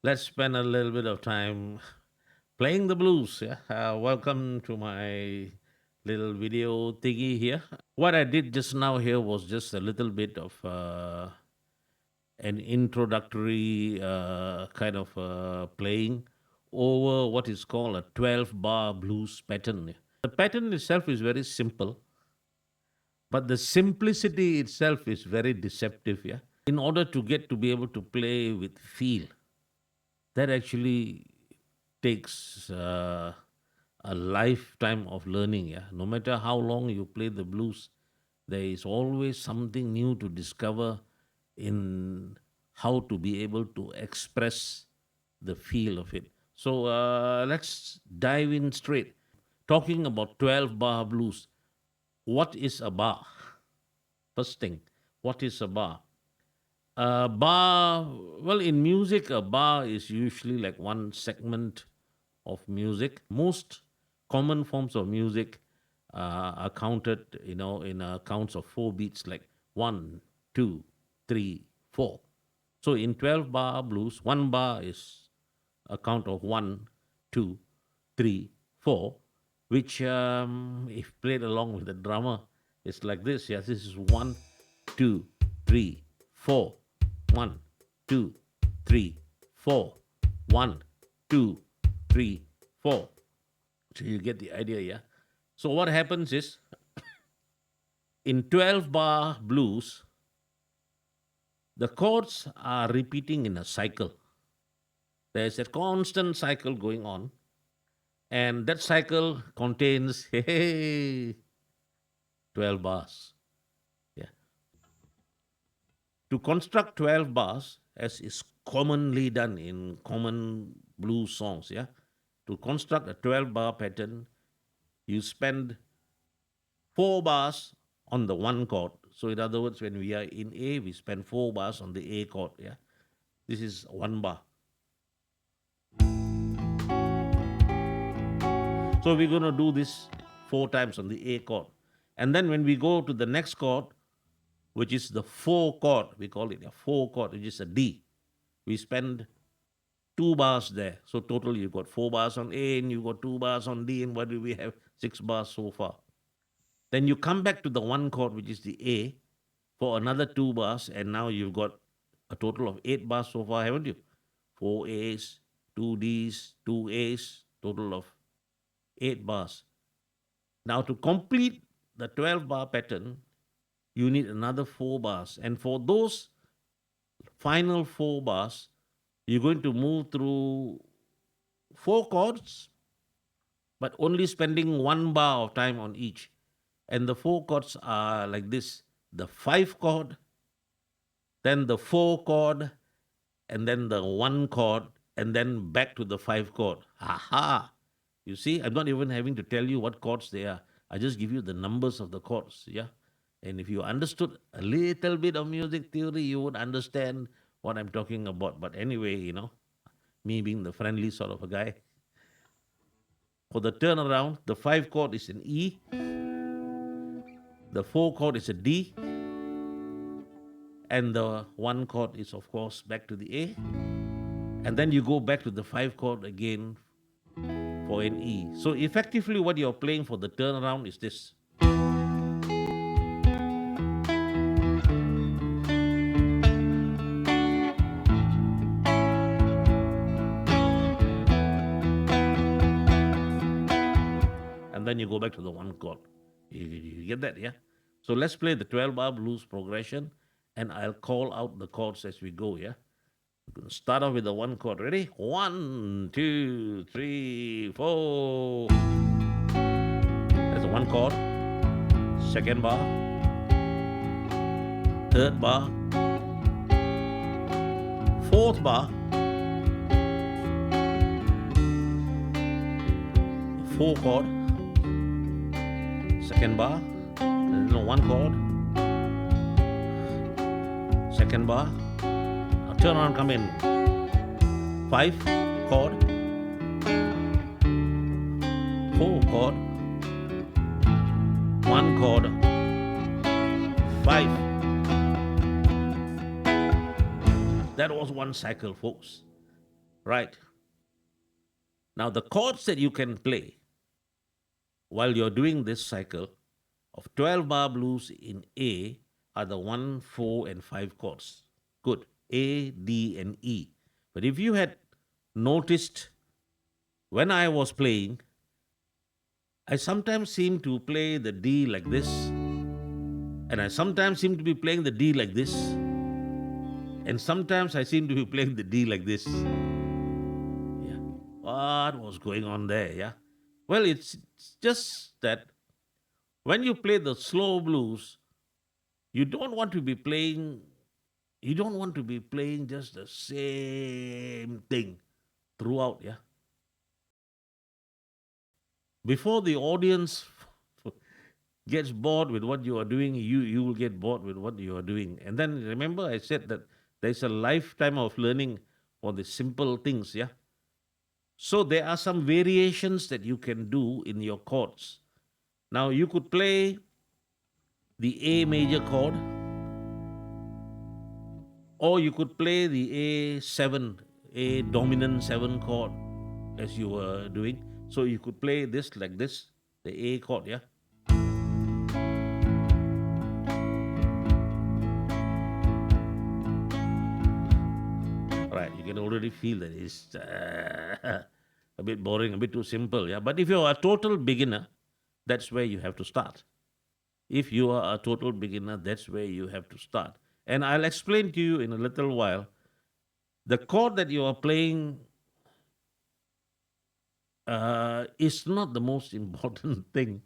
let's spend a little bit of time playing the blues. Yeah. Welcome to my little video thingy here. What I did just now here was just a little bit of an introductory kind of playing over what is called a 12 bar blues pattern. The pattern itself is very simple, but the simplicity itself is very deceptive. Yeah. In order to get to be able to play with feel, that actually takes a lifetime of learning. Yeah, no matter how long you play the blues, there is always something new to discover in how to be able to express the feel of it. So let's dive in straight. Talking about 12 bar blues, what is a bar? First thing, what is a bar? A bar, well, in music, a bar is usually like one segment of music. Most common forms of music are counted, in counts of four beats, like one, two, three, four. So in 12 bar blues, one bar is a count of one, two, three, four, which, if played along with the drummer, it's like this. Yes, this is one, two, three, four. One, two, three, four. One, two, three, four. So you get the idea, yeah? So what happens is in 12 bar blues, the chords are repeating in a cycle. There's a constant cycle going on, and that cycle contains, hey, 12 bars. Yeah. To construct 12 bars, as is commonly done in common blues songs, yeah, to construct a 12 bar pattern, you spend 4 bars on the one chord. So, in other words, when we are in A, we spend 4 bars on the A chord. Yeah, this is one bar. So, we're going to do this 4 times on the A chord. And then when we go to the next chord, which is the 4 chord, we call it a 4 chord, which is a D, we spend 2 bars there. So, total, you've got 4 bars on A and you've got 2 bars on D. And what do we have? 6 bars so far. Then you come back to the one chord, which is the A, for another 2 bars, and now you've got a total of 8 bars so far, haven't you? 4 A's, 2 D's, 2 A's, total of 8 bars. Now, to complete the 12 bar pattern, you need another 4 bars. And for those final 4 bars, you're going to move through 4 chords, but only spending 1 bar of time on each. And the 4 chords are like this: the 5 chord, then the 4 chord, and then the 1 chord, and then back to the 5 chord. Aha! You see, I'm not even having to tell you what chords they are. I just give you the numbers of the chords. Yeah. And if you understood a little bit of music theory, you would understand what I'm talking about. But anyway, me being the friendly sort of a guy, for the turnaround, the 5 chord is an E, the 4 chord is a D, and the 1 chord is, of course, back to the A. And then you go back to the 5 chord again for an E. So effectively, what you're playing for the turnaround is this. And then you go back to the 1 chord. You get that, yeah? So let's play the 12 bar blues progression, and I'll call out the chords as we go, yeah? We're going to start off with the 1 chord. Ready? 1, 2, 3, 4. That's the 1 chord. Second bar. Third bar. Fourth bar. 4 chord. Second bar. No, 1 chord. Second bar. Now turn around, come in. 5 chord. 4 chord. 1 chord. 5. That was one cycle, folks. Right. Now, the chords that you can play while you're doing this cycle of 12 bar blues in A are the 1, 4, and 5 chords. Good. A, D, and E. But if you had noticed when I was playing, I sometimes seem to play the D like this, and I sometimes seem to be playing the D like this, and sometimes I seem to be playing the D like this. Yeah. What was going on there? Yeah. Well, it's just that when you play the slow blues, you don't want to be playing you don't want to be playing just the same thing throughout, yeah. Before the audience gets bored with what you are doing, you will get bored with what you are doing. And then remember I said that there's a lifetime of learning for the simple things, yeah. So there are some variations that you can do in your chords. Now you could play the A major chord, or you could play the A7, A dominant 7 chord as you were doing. So you could play this like this, the A chord, yeah. Right, you can already feel that it's a bit boring, a bit too simple, yeah. But if you're a total beginner, that's where you have to start. If you are a total beginner, that's where you have to start. And I'll explain to you in a little while. The chord that you are playing is not the most important thing.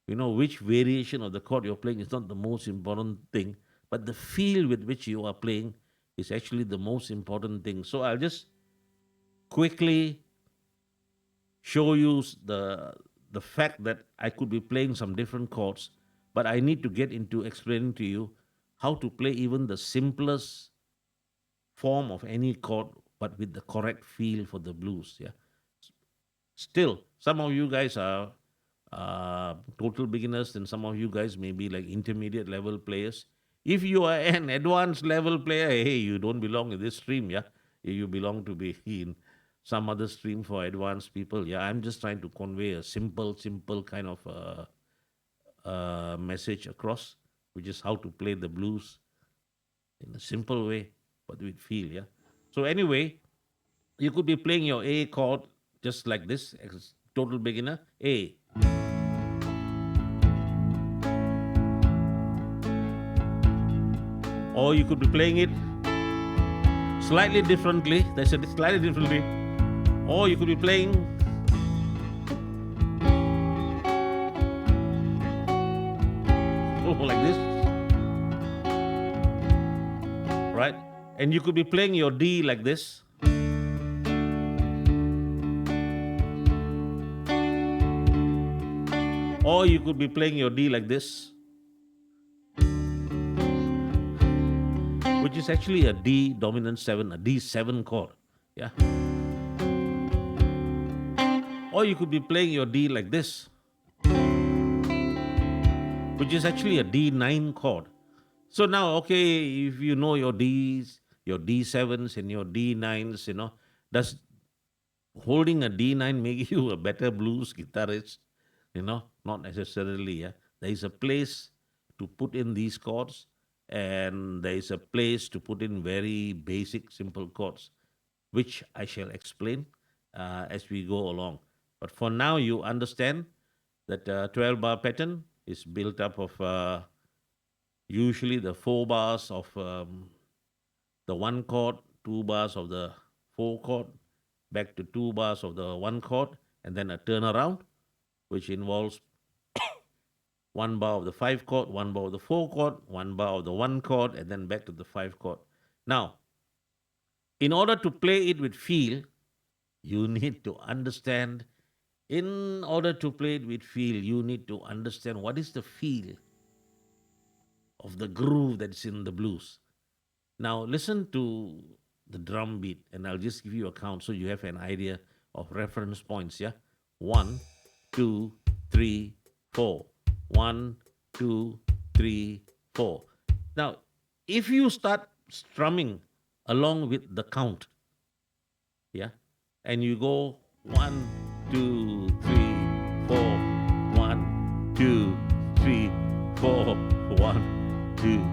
You know, which variation of the chord you're playing is not the most important thing, but the feel with which you are playing is actually the most important thing. So I'll just quickly show you the fact that I could be playing some different chords, but I need to get into explaining to you how to play even the simplest form of any chord, but with the correct feel for the blues. Yeah. Still, some of you guys are total beginners, and some of you guys may be like intermediate level players. If you are an advanced level player, hey, you don't belong in this stream, yeah. You belong to be in some other stream for advanced people. Yeah, I'm just trying to convey a simple kind of message across, which is how to play the blues in a simple way, but with feel. Yeah. So anyway, you could be playing your A chord just like this, as total beginner. A. Or you could be playing it slightly differently. That's it, slightly differently. Or you could be playing like this, right? And you could be playing your D like this. Or you could be playing your D like this, which is actually a D dominant 7, a D7 chord. Yeah. Or you could be playing your D like this, which is actually a D9 chord. So now, okay, if you know your Ds, your D7s and your D9s, does holding a D9 make you a better blues guitarist? Not necessarily. Yeah, there is a place to put in these chords, and there is a place to put in very basic, simple chords, which I shall explain as we go along. But for now, you understand that 12 bar pattern is built up of usually the 4 bars of the one chord, 2 bars of the 4 chord, back to 2 bars of the one chord, and then a turnaround, which involves 1 bar of the 5 chord, 1 bar of the 4 chord, 1 bar of the one chord, and then back to the 5 chord. Now, in order to play it with feel, you need to understand. In order to play it with feel, you need to understand what is the feel of the groove that's in the blues. Now, listen to the drum beat, and I'll just give you a count so you have an idea of reference points. Yeah, 1, 2, 3, 4. 1, 2, 3, 4. Now, if you start strumming along with the count, Yeah. And you go 1, 2, 3, 4, 1, 2, 3, 4, 1, 2,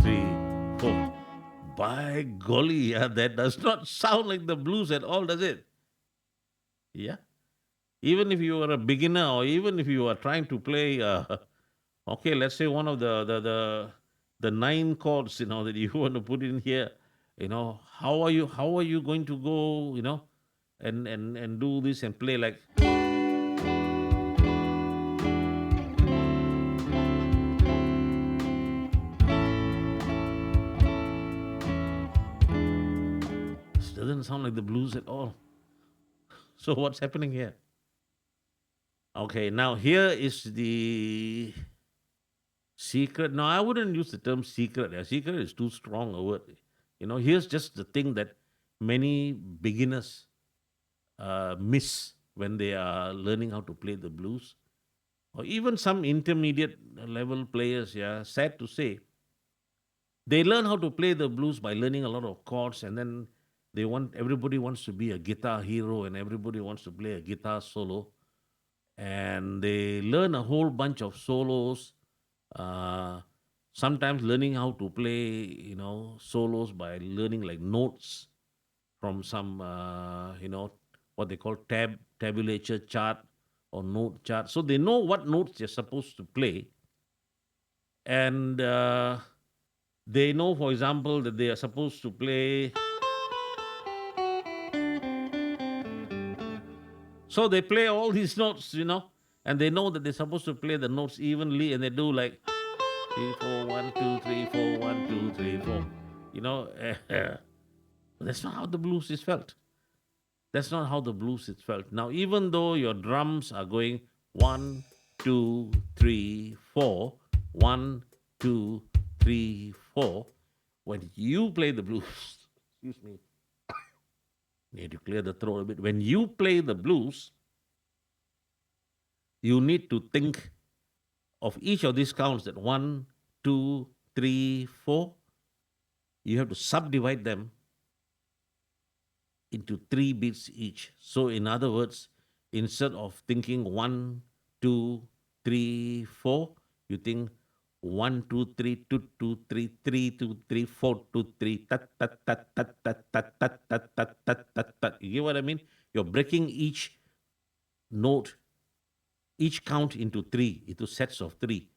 3, 4. By golly, yeah, that does not sound like the blues at all, does it? Yeah. Even if you are a beginner, or even if you are trying to play, okay, let's say one of the nine chords, that you want to put in here, how are you going to go, and do this and play like this? Doesn't sound like the blues at all. So what's happening here? Okay, now here is the secret. No, I wouldn't use the term secret. Secret is too strong a word. Here's just the thing that many beginners miss when they are learning how to play the blues, or even some intermediate level players. Yeah, sad to say, they learn how to play the blues by learning a lot of chords, and then everybody wants to be a guitar hero, and everybody wants to play a guitar solo, and they learn a whole bunch of solos. Uh, Sometimes learning how to play, solos by learning like notes from some, what they call tabulature chart or note chart. So they know what notes they're supposed to play, and they know, for example, that they are supposed to play. So they play all these notes, and they know that they're supposed to play the notes evenly, and they do like 3, 4, 1, 2, 3, 4, 1, 2, 3, 4. You know, that's not how the blues is felt. That's not how the blues is felt. Now, even though your drums are going 1, 2, 3, 4, 1, 2, 3, 4, when you play the blues, excuse me, need to clear the throat a bit. When you play the blues, you need to think of each of these counts, that 1, 2, 3, 4. You have to subdivide them into three beats each. So, in other words, instead of thinking 1, 2, 3, 4, you think 1, 2, 3, 2, 2, 3, 3, 2, 3, 4, 2, 3, tat, tat, tat, tat, tat, tat, tat, tat, tat, tat, tat, tat. You get what I mean? You're breaking each note, each count into three, into sets of three.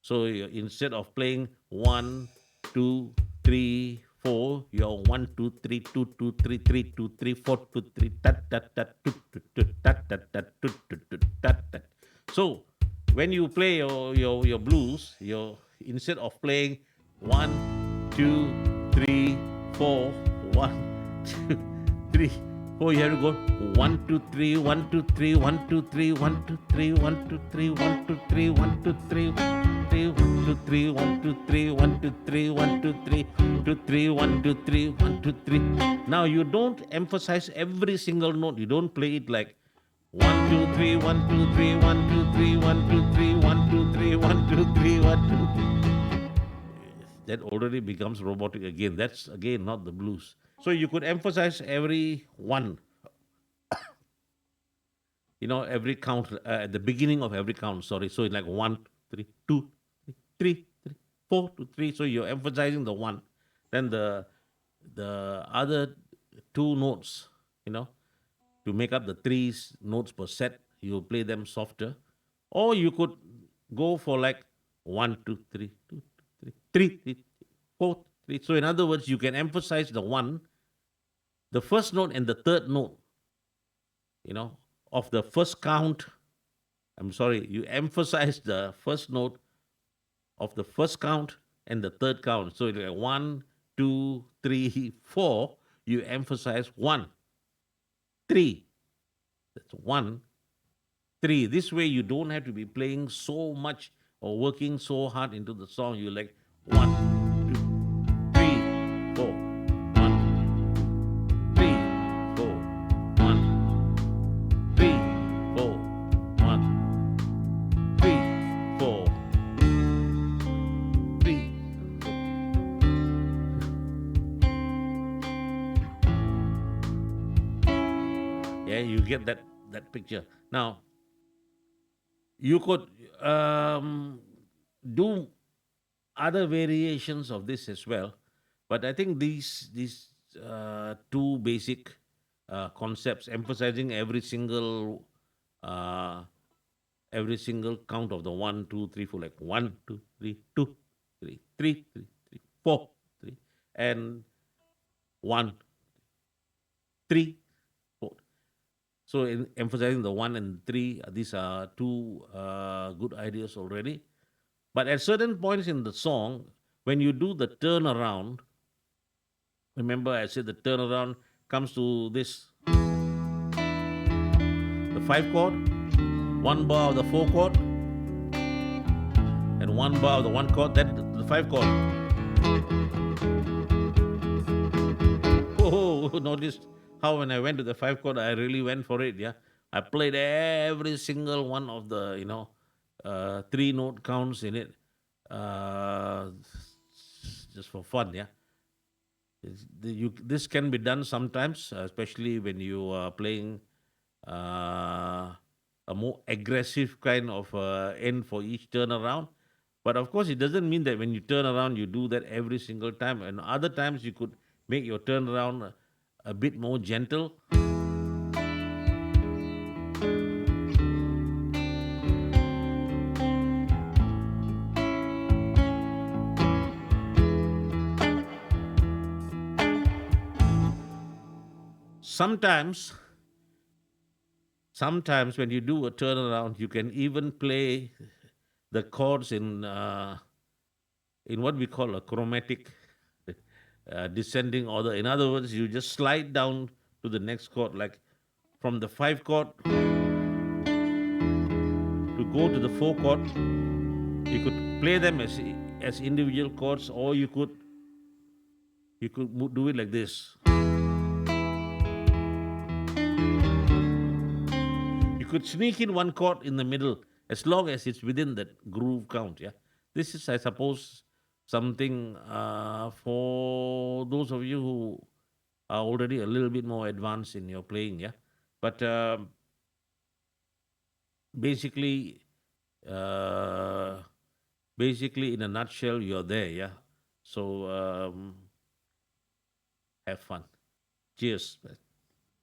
So instead of playing 1, 2, 3, 4, you're 1, 2, 3, 2, 2, 3, 3, 2, 3, 4, 2, 3, tat, tat, tat, tut, tut, tut, tat, tat, tat, tut, tut, tut, tat, tat. So when you play your blues, instead of playing 1, 2, 3, 4, 1, 2, 3, 4, you have to go 1, 2, 3, 1, 2, 3, 1, 2, 3, 1, 2, 3, 1, 2, 3, 1, 2, 3, 1, 2, 3, 1, 2, 3, 1, 2, 3, 1, 2, 3, 1, 2, 3, 1, 2, 3, 1, 2, 3, 1, 2, 3. Now you don't emphasize every single note. You don't play it like 1, 2, 3, 1, 2, 3, 1, 2, 3, 1, 2, 3, 1, 2, 3, 1, 2, 3, 1, 2. That already becomes robotic again. That's again not the blues. So you could emphasize every one, every count at the beginning of every count. Sorry, so it's like 1, 3, 2, 3, 4 to 3. So you're emphasizing the one, then the other two notes, you know, to make up the three notes per set. You play them softer, or you could go for like 1, 2, 3, 2, 3, 4, 3. So in other words, you can emphasize the one, the first note, and the third note, you know, of the first count. I'm sorry, you emphasize the first note of the first count and the third count. So it's like 1, 2, 3, 4. You emphasize 1, 3. That's 1, 3. This way, you don't have to be playing so much or working so hard into the song. You like 1, 2, 3, 4. 1, 3, 4. 1, 3, 4. 1, 3, 4. 3. Yeah, you get that picture. Now you could um, do other variations of this as well, but I think these two basic concepts, emphasizing uh, every single count of the one, two, three, four, like one, two, three, two, three, three, three, three, four, three, and one, three, four. So emphasizing the one and three, these are two good ideas already. But at certain points in the song, when you do the turnaround, remember I said the turnaround comes to this, the five chord, one bar of the four chord, and one bar of the one chord, then the five chord. Oh, notice how when I went to the five chord, I really went for it. Yeah, I played every single one of the three note counts in it, uh, just for fun. Yeah, this can be done sometimes, especially when you are playing a more aggressive kind of end for each turnaround. But of course, it doesn't mean that when you turn around, you do that every single time. And other times, you could make your turnaround a bit more gentle. Sometimes, sometimes when you do a turnaround, you can even play the chords in what we call a chromatic descending order. In other words, you just slide down to the next chord, like from the five chord to go to the four chord. You could play them as individual chords, or you could do it like this. You could sneak in one chord in the middle as long as it's within that groove count. Yeah, this is, I suppose, something for those of you who are already a little bit more advanced in your playing. Yeah, but basically, uh, basically, in a nutshell, you're there. Yeah, so have fun. Cheers.